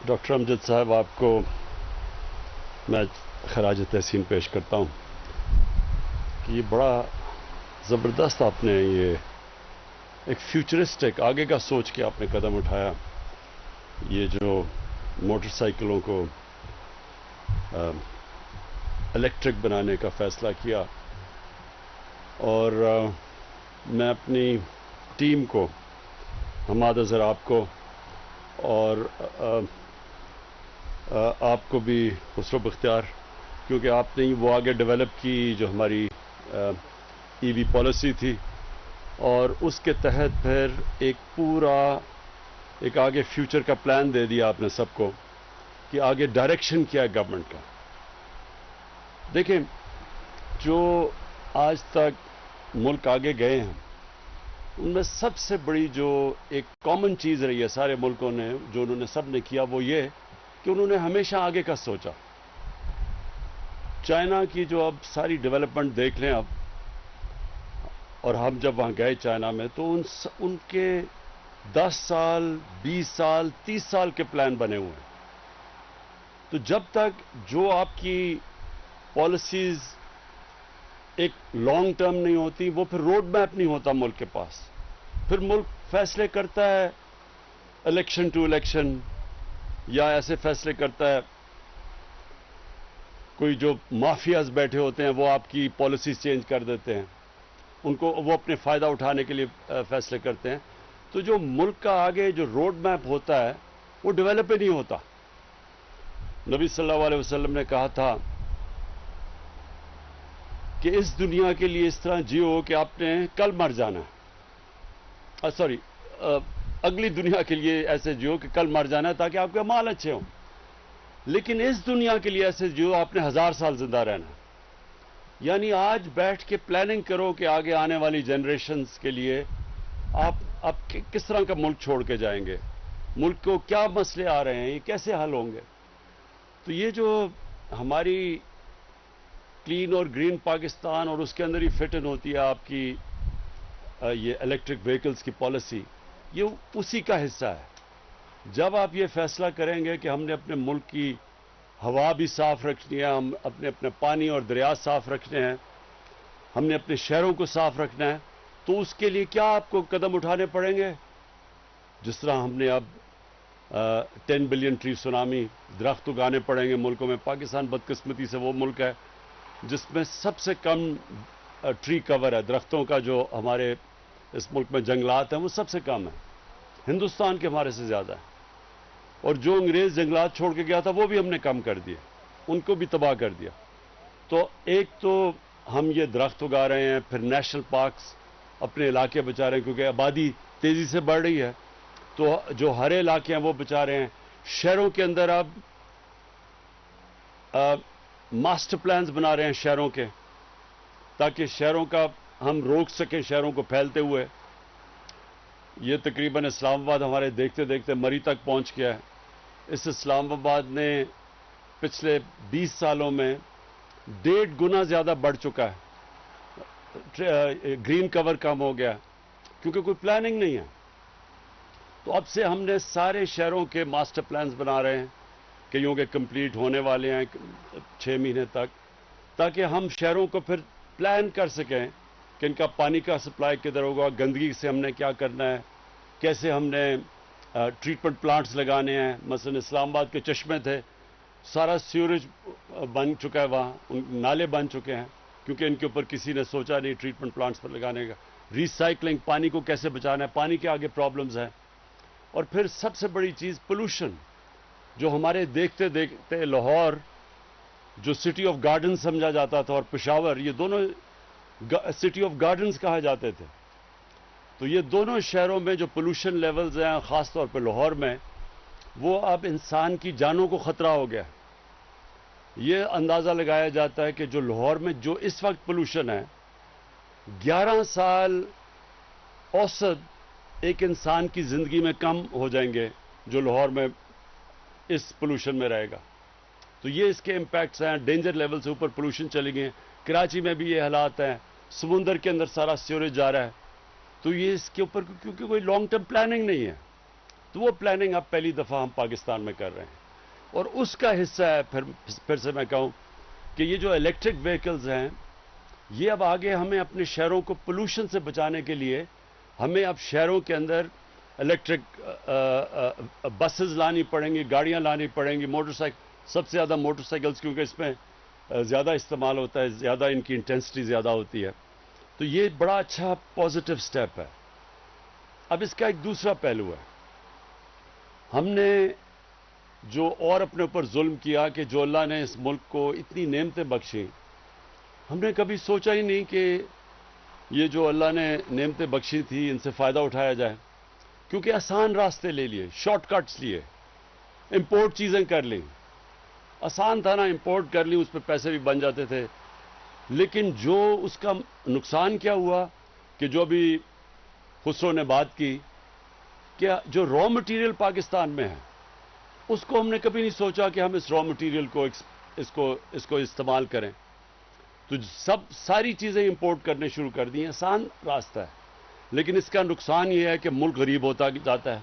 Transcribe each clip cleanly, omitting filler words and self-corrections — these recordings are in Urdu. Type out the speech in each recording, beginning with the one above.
ڈاکٹر امجد صاحب، آپ کو میں خراج تحسین پیش کرتا ہوں کہ یہ بڑا زبردست آپ نے یہ ایک فیوچرسٹک آگے کا سوچ کے آپ نے قدم اٹھایا. یہ جو موٹر سائیکلوں کو الیکٹرک بنانے کا فیصلہ کیا، اور میں اپنی ٹیم کو، حماد اظہر آپ کو اور آپ کو بھی خسرو بختیار، کیونکہ آپ نے وہ آگے ڈیولپ کی جو ہماری ای وی پالیسی تھی، اور اس کے تحت پھر ایک آگے فیوچر کا پلان دے دیا آپ نے سب کو کہ آگے ڈائریکشن کیا ہے گورنمنٹ کا. دیکھیں، جو آج تک ملک آگے گئے ہیں ان میں سب سے بڑی جو ایک کامن چیز رہی ہے سارے ملکوں نے، جو انہوں نے سب نے کیا، وہ یہ کہ انہوں نے ہمیشہ آگے کا سوچا. چائنا کی جو اب ساری ڈیولپمنٹ دیکھ لیں اب، اور ہم جب وہاں گئے چائنا میں تو ان کے 10 سال 20 سال 30 سال کے پلان بنے ہوئے ہیں. تو جب تک جو آپ کی پالیسیز ایک لانگ ٹرم نہیں ہوتی، وہ پھر روڈ میپ نہیں ہوتا ملک کے پاس. پھر ملک فیصلے کرتا ہے الیکشن ٹو الیکشن، یا ایسے فیصلے کرتا ہے، کوئی جو مافیاز بیٹھے ہوتے ہیں وہ آپ کی پالیسیز چینج کر دیتے ہیں، وہ اپنے فائدہ اٹھانے کے لیے فیصلے کرتے ہیں. تو جو ملک کا آگے جو روڈ میپ ہوتا ہے وہ ڈیولپ ہی نہیں ہوتا. نبی صلی اللہ علیہ وسلم نے کہا تھا کہ اس دنیا کے لیے اس طرح جیو کہ آپ نے کل مر جانا ہے، اگلی دنیا کے لیے ایسے جیو کہ کل مر جانا ہے تاکہ آپ کے مال اچھے ہوں. لیکن اس دنیا کے لیے ایسے جیو آپ نے 1000 سال زندہ رہنا. یعنی آج بیٹھ کے پلاننگ کرو کہ آگے آنے والی جنریشنز کے لیے آپ کس طرح کا ملک چھوڑ کے جائیں گے، ملک کو کیا مسئلے آ رہے ہیں، یہ کیسے حل ہوں گے. تو یہ جو ہماری کلین اور گرین پاکستان، اور اس کے اندر ہی فٹ ان ہوتی ہے آپ کی یہ الیکٹرک وہیکلز کی پالیسی، یہ اسی کا حصہ ہے. جب آپ یہ فیصلہ کریں گے کہ ہم نے اپنے ملک کی ہوا بھی صاف رکھنی ہے، ہم اپنے پانی اور دریا صاف رکھنے ہیں، ہم نے اپنے شہروں کو صاف رکھنا ہے، تو اس کے لیے کیا آپ کو قدم اٹھانے پڑیں گے. جس طرح ہم نے اب 10 بلین ٹری سونامی، درخت اگانے پڑیں گے ملکوں میں. پاکستان بدقسمتی سے وہ ملک ہے جس میں سب سے کم ٹری کور ہے، درختوں کا جو ہمارے اس ملک میں جنگلات ہیں وہ سب سے کم ہے، ہندوستان کے ہمارے سے زیادہ ہے. اور جو انگریز جنگلات چھوڑ کے گیا تھا وہ بھی ہم نے کم کر دیے، ان کو بھی تباہ کر دیا. تو ایک تو ہم یہ درخت اگا رہے ہیں، پھر نیشنل پارکس اپنے علاقے بچا رہے ہیں کیونکہ آبادی تیزی سے بڑھ رہی ہے، تو جو ہرے علاقے ہیں وہ بچا رہے ہیں. شہروں کے اندر اب ماسٹر پلانز بنا رہے ہیں شہروں کے، تاکہ شہروں کا ہم روک سکیں شہروں کو پھیلتے ہوئے. یہ تقریباً اسلام آباد ہمارے دیکھتے دیکھتے مری تک پہنچ گیا ہے. اس اسلام آباد نے پچھلے 20 سالوں میں 1.5 گنا زیادہ بڑھ چکا ہے. گرین کور کم ہو گیا کیونکہ کوئی پلاننگ نہیں ہے. تو اب سے ہم نے سارے شہروں کے ماسٹر پلانز بنا رہے ہیں، کئیوں کے کمپلیٹ ہونے والے ہیں 6 مہینے تک، تاکہ ہم شہروں کو پھر پلان کر سکیں کہ ان کا پانی کا سپلائی کدھر ہوگا، گندگی سے ہم نے کیا کرنا ہے، کیسے ہم نے ٹریٹمنٹ پلانٹس لگانے ہیں. مثلا اسلام آباد کے چشمے تھے، سارا سیوریج بن چکا ہے، وہاں نالے بن چکے ہیں کیونکہ ان کے اوپر کسی نے سوچا نہیں ٹریٹمنٹ پلانٹس پر لگانے کا. ریسائکلنگ، پانی کو کیسے بچانا ہے، پانی کے آگے پرابلمز ہیں. اور پھر سب سے بڑی چیز پولوشن، جو ہمارے دیکھتے دیکھتے لاہور جو سٹی آف گارڈن سمجھا جاتا تھا، اور پشاور، یہ دونوں سٹی آف گارڈنز کہا جاتے تھے. تو یہ دونوں شہروں میں جو پولوشن لیولز ہیں، خاص طور پہ لاہور میں، وہ اب انسان کی جانوں کو خطرہ ہو گیا. یہ اندازہ لگایا جاتا ہے کہ جو لاہور میں جو اس وقت پولوشن ہے، 11 سال اوسط ایک انسان کی زندگی میں کم ہو جائیں گے جو لاہور میں اس پولوشن میں رہے گا. تو یہ اس کے امپیکٹس ہیں. ڈینجر لیول سے اوپر پولوشن چلی گئی. کراچی میں بھی یہ حالات ہیں، سمندر کے اندر سارا سیوریج جا رہا ہے. تو یہ اس کے اوپر کیونکہ کوئی لانگ ٹرم پلاننگ نہیں ہے. تو وہ پلاننگ اب پہلی دفعہ ہم پاکستان میں کر رہے ہیں، اور اس کا حصہ ہے پھر سے میں کہوں کہ یہ جو الیکٹرک وہیکلز ہیں، یہ اب آگے ہمیں اپنے شہروں کو پولوشن سے بچانے کے لیے ہمیں اب شہروں کے اندر الیکٹرک بسز لانی پڑیں گی، گاڑیاں لانی پڑیں گی، موٹر سائیکل، سب سے زیادہ موٹر سائیکلز، کیونکہ اس میں زیادہ استعمال ہوتا ہے، زیادہ ان کی انٹینسٹی زیادہ ہوتی ہے. تو یہ بڑا اچھا پازیٹو سٹیپ ہے. اب اس کا ایک دوسرا پہلو ہے، ہم نے جو اور اپنے اوپر ظلم کیا کہ جو اللہ نے اس ملک کو اتنی نعمتیں بخشیں، ہم نے کبھی سوچا ہی نہیں کہ یہ جو اللہ نے نعمتیں بخشی تھی ان سے فائدہ اٹھایا جائے، کیونکہ آسان راستے لے لیے، شارٹ کٹس لیے، امپورٹ چیزیں کر لیں. آسان تھا نا، امپورٹ کر لی، اس پہ پیسے بھی بن جاتے تھے. لیکن جو اس کا نقصان کیا ہوا کہ جو ابھی خسرو نے بات کی کہ جو را مٹیریل پاکستان میں ہے اس کو ہم نے کبھی نہیں سوچا کہ ہم اس را مٹیریل کو اس کو استعمال کریں. تو ساری چیزیں امپورٹ کرنے شروع کر دی ہیں. آسان راستہ ہے، لیکن اس کا نقصان یہ ہے کہ ملک غریب ہوتا جاتا ہے،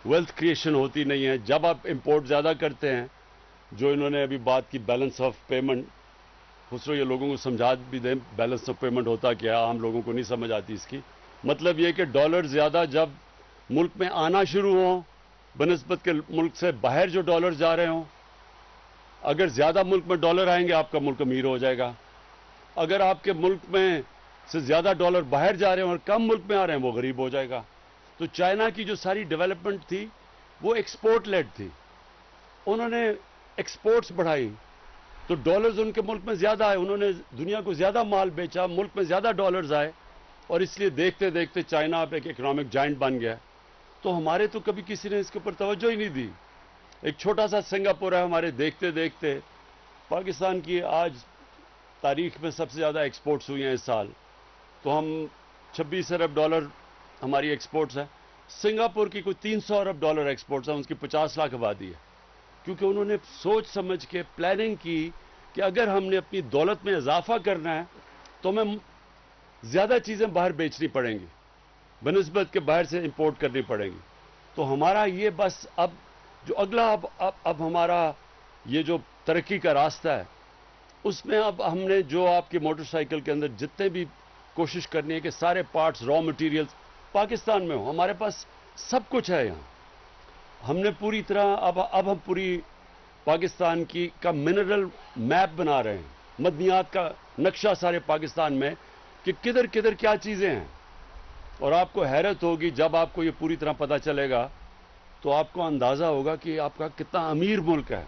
ویلتھ کریشن ہوتی نہیں ہے. جب آپ امپورٹ زیادہ کرتے ہیں، جو انہوں نے ابھی بات کی بیلنس آف پیمنٹ، خسرو یہ لوگوں کو سمجھا بھی دیں بیلنس آف پیمنٹ ہوتا کیا، عام لوگوں کو نہیں سمجھ آتی اس کی. مطلب یہ کہ ڈالر زیادہ جب ملک میں آنا شروع ہوں بنسبت کے ملک سے باہر جو ڈالر جا رہے ہوں، اگر زیادہ ملک میں ڈالر آئیں گے آپ کا ملک امیر ہو جائے گا. اگر آپ کے ملک میں سے زیادہ ڈالر باہر جا رہے ہیں اور کم ملک میں آ رہے ہیں وہ غریب ہو جائے گا. تو چائنا کی جو ساری ڈیولپمنٹ تھی وہ ایکسپورٹ لیڈ تھی، انہوں نے ایکسپورٹس بڑھائی تو ڈالرز ان کے ملک میں زیادہ آئے، انہوں نے دنیا کو زیادہ مال بیچا، ملک میں زیادہ ڈالرز آئے، اور اس لیے دیکھتے دیکھتے چائنا اب ایک اکنامک جائنٹ بن گیا. تو ہمارے تو کبھی کسی نے اس کے اوپر توجہ ہی نہیں دی. ایک چھوٹا سا سنگاپور ہے ہمارے، دیکھتے دیکھتے پاکستان کی آج تاریخ میں سب سے زیادہ ایکسپورٹس ہوئی ہیں اس سال، تو ہم 26 ارب ڈالر ہماری ایکسپورٹس ہیں. سنگاپور کی کوئی 300 ارب ڈالر ایکسپورٹس ہیں، اس کی 50 لاکھ آبادی ہے. کیونکہ انہوں نے سوچ سمجھ کے پلاننگ کی کہ اگر ہم نے اپنی دولت میں اضافہ کرنا ہے تو ہمیں زیادہ چیزیں باہر بیچنی پڑیں گی بنسبت کے باہر سے امپورٹ کرنی پڑیں گی. تو ہمارا یہ بس اب جو اگلا اب ہمارا یہ جو ترقی کا راستہ ہے اس میں اب ہم نے جو آپ کی موٹر سائیکل کے اندر جتنے بھی کوشش کرنی ہے کہ سارے پارٹس را مٹیریلز پاکستان میں ہوں. ہمارے پاس سب کچھ ہے یہاں. ہم نے پوری طرح اب ہم پوری پاکستان کا منرل میپ بنا رہے ہیں، معدنیات کا نقشہ سارے پاکستان میں کہ کدھر کدھر کیا چیزیں ہیں. اور آپ کو حیرت ہوگی جب آپ کو یہ پوری طرح پتہ چلے گا تو آپ کو اندازہ ہوگا کہ آپ کا کتنا امیر ملک ہے.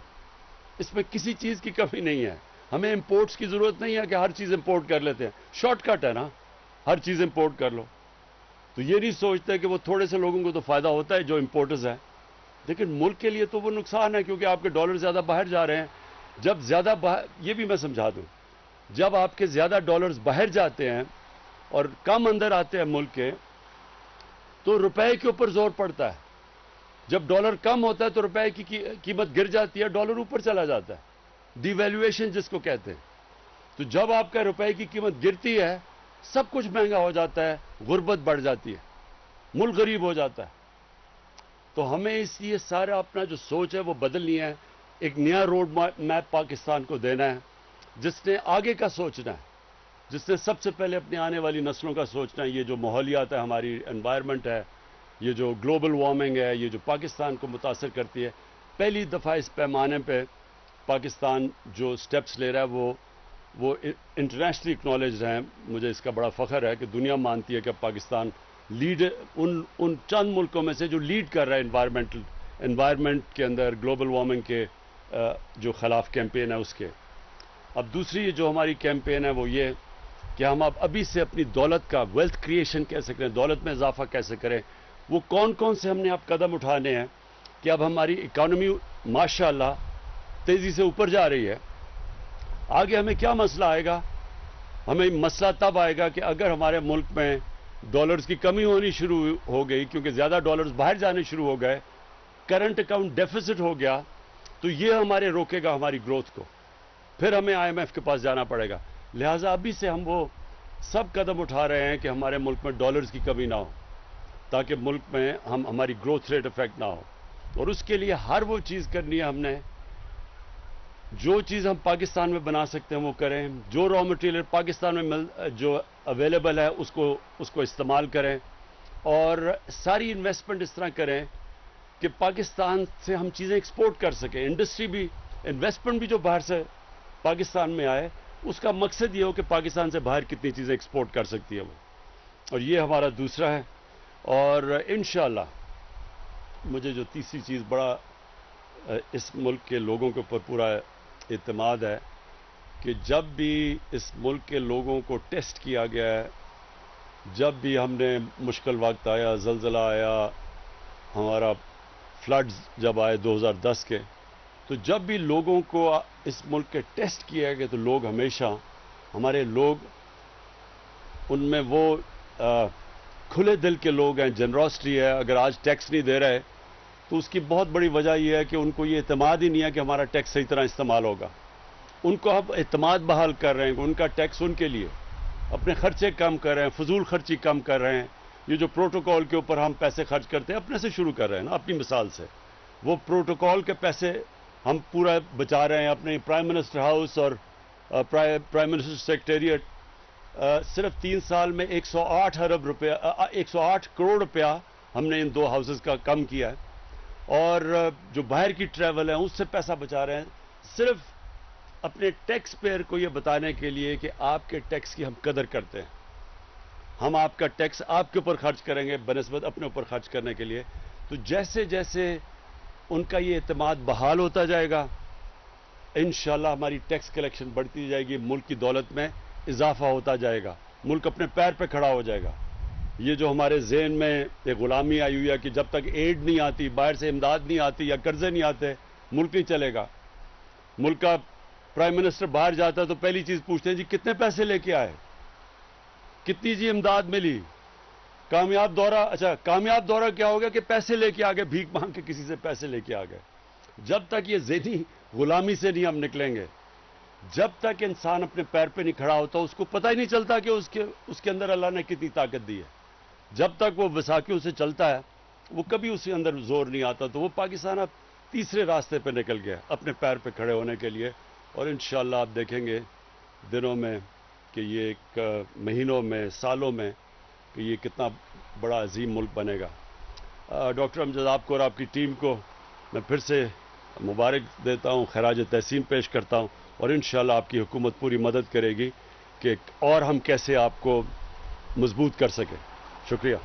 اس میں کسی چیز کی کمی نہیں ہے. ہمیں امپورٹس کی ضرورت نہیں ہے کہ ہر چیز امپورٹ کر لیتے ہیں، شارٹ کٹ ہے نا، ہر چیز امپورٹ کر لو. تو یہ نہیں سوچتے کہ وہ تھوڑے سے لوگوں کو تو فائدہ ہوتا ہے جو امپورٹرز ہیں، لیکن ملک کے لیے تو وہ نقصان ہے کیونکہ آپ کے ڈالر زیادہ باہر جا رہے ہیں. جب زیادہ یہ بھی میں سمجھا دوں، جب آپ کے زیادہ ڈالرز باہر جاتے ہیں اور کم اندر آتے ہیں ملک کے تو روپے کے اوپر زور پڑتا ہے. جب ڈالر کم ہوتا ہے تو روپے کی قیمت گر جاتی ہے، ڈالر اوپر چلا جاتا ہے، ڈی ویلیویشن جس کو کہتے ہیں. تو جب آپ کا روپے کی قیمت گرتی ہے سب کچھ مہنگا ہو جاتا ہے، غربت بڑھ جاتی ہے، ملک غریب ہو جاتا ہے. تو ہمیں اس لیے سارا اپنا جو سوچ ہے وہ بدلنی ہے. ایک نیا روڈ میپ پاکستان کو دینا ہے جس نے آگے کا سوچنا ہے، جس نے سب سے پہلے اپنے آنے والی نسلوں کا سوچنا ہے. یہ جو ماحولیات ہے، ہماری انوائرمنٹ ہے، یہ جو گلوبل وارمنگ ہے، یہ جو پاکستان کو متاثر کرتی ہے، پہلی دفعہ اس پیمانے پہ پاکستان جو سٹیپس لے رہا ہے وہ انٹرنیشنلی اکنالجڈ ہیں. مجھے اس کا بڑا فخر ہے کہ دنیا مانتی ہے کہ پاکستان لیڈ ان چند ملکوں میں سے جو لیڈ کر رہا ہے انوائرمنٹ کے اندر، گلوبل وارمنگ کے جو خلاف کیمپین ہے اس کے. اب دوسری جو ہماری کیمپین ہے وہ یہ کہ ہم ابھی سے اپنی دولت کا ویلتھ کریشن کیسے کریں، دولت میں اضافہ کیسے کریں، وہ کون سے ہم نے اب قدم اٹھانے ہیں کہ اب ہماری اکانومی ماشاءاللہ تیزی سے اوپر جا رہی ہے. آگے ہمیں کیا مسئلہ آئے گا؟ ہمیں مسئلہ تب آئے گا کہ اگر ہمارے ملک میں ڈالرز کی کمی ہونی شروع ہو گئی کیونکہ زیادہ ڈالرز باہر جانے شروع ہو گئے، کرنٹ اکاؤنٹ ڈیفیسٹ ہو گیا، تو یہ ہمارے روکے گا ہماری گروتھ کو. پھر ہمیں IMF کے پاس جانا پڑے گا. لہٰذا ابھی سے ہم وہ سب قدم اٹھا رہے ہیں کہ ہمارے ملک میں ڈالرز کی کمی نہ ہو. تاکہ ملک میں ہماری گروتھ ریٹ افیکٹ نہ ہو. اور اس کے لیے ہر وہ چیز کرنی ہے ہم نے جو چیز ہم پاکستان میں بنا سکتے ہیں وہ کریں. جو را مٹیریل پاکستان میں جو اویلیبل ہے اس کو استعمال کریں. اور ساری انویسٹمنٹ اس طرح کریں کہ پاکستان سے ہم چیزیں ایکسپورٹ کر سکیں. انڈسٹری بھی انویسٹمنٹ بھی جو باہر سے پاکستان میں آئے اس کا مقصد یہ ہو کہ پاکستان سے باہر کتنی چیزیں ایکسپورٹ کر سکتی ہے وہ. اور یہ ہمارا دوسرا ہے. اور انشاءاللہ مجھے جو تیسری چیز بڑا اس ملک کے لوگوں کے اوپر پورا اعتماد ہے کہ جب بھی اس ملک کے لوگوں کو ٹیسٹ کیا گیا ہے، جب بھی ہم نے مشکل وقت آیا، زلزلہ آیا، ہمارا فلڈز جب آئے 2010 کے، تو جب بھی لوگوں کو اس ملک کے ٹیسٹ کیا گیا تو لوگ ہمیشہ ہمارے لوگ ان میں وہ کھلے دل کے لوگ ہیں، جنراسٹی ہے. اگر آج ٹیکس نہیں دے رہے تو اس کی بہت بڑی وجہ یہ ہے کہ ان کو یہ اعتماد ہی نہیں ہے کہ ہمارا ٹیکس صحیح طرح استعمال ہوگا. ان کو اب اعتماد بحال کر رہے ہیں کہ ان کا ٹیکس ان کے لیے، اپنے خرچے کم کر رہے ہیں، فضول خرچی کم کر رہے ہیں. یہ جو پروٹوکول کے اوپر ہم پیسے خرچ کرتے ہیں اپنے سے شروع کر رہے ہیں نا، اپنی مثال سے. وہ پروٹوکول کے پیسے ہم پورا بچا رہے ہیں. اپنے پرائم منسٹر ہاؤس اور پرائم منسٹر سیکریٹریٹ صرف 3 سال میں 108 کروڑ روپیہ ہم نے ان 2 ہاؤسز کا کم کیا ہے. اور جو باہر کی ٹریول ہے اس سے پیسہ بچا رہے ہیں صرف اپنے ٹیکس پیئر کو یہ بتانے کے لیے کہ آپ کے ٹیکس کی ہم قدر کرتے ہیں. ہم آپ کا ٹیکس آپ کے اوپر خرچ کریں گے بنسبت اپنے اوپر خرچ کرنے کے لیے. تو جیسے جیسے ان کا یہ اعتماد بحال ہوتا جائے گا انشاءاللہ ہماری ٹیکس کلیکشن بڑھتی جائے گی، ملک کی دولت میں اضافہ ہوتا جائے گا، ملک اپنے پیر پہ کھڑا ہو جائے گا. یہ جو ہمارے ذہن میں ایک غلامی آئی ہوئی ہے کہ جب تک ایڈ نہیں آتی، باہر سے امداد نہیں آتی یا قرضے نہیں آتے، ملک نہیں چلے گا. ملک کا پرائم منسٹر باہر جاتا ہے تو پہلی چیز پوچھتے ہیں جی کتنے پیسے لے کے آئے، کتنی جی امداد ملی. کامیاب دورہ کیا ہو گیا کہ پیسے لے کے آ گئے، بھیک مانگ کے کسی سے پیسے لے کے آ گئے. جب تک یہ ذہنی غلامی سے نہیں ہم نکلیں گے، جب تک انسان اپنے پیر پہ نہیں کھڑا ہوتا اس کو پتہ ہی نہیں چلتا کہ اس کے اندر اللہ نے کتنی طاقت دی ہے. جب تک وہ وساکیوں سے چلتا ہے وہ کبھی اس کے اندر زور نہیں آتا. تو وہ پاکستان اب تیسرے راستے پہ نکل گیا اپنے پیر پہ کھڑے ہونے کے لیے. اور انشاءاللہ آپ دیکھیں گے دنوں میں کہ یہ ایک مہینوں میں، سالوں میں کہ یہ کتنا بڑا عظیم ملک بنے گا. ڈاکٹر امجد آپ کو اور آپ کی ٹیم کو میں پھر سے مبارک دیتا ہوں، خراج تحسین پیش کرتا ہوں. اور انشاءاللہ آپ کی حکومت پوری مدد کرے گی کہ اور ہم کیسے آپ کو مضبوط کر سکیں. شکریہ.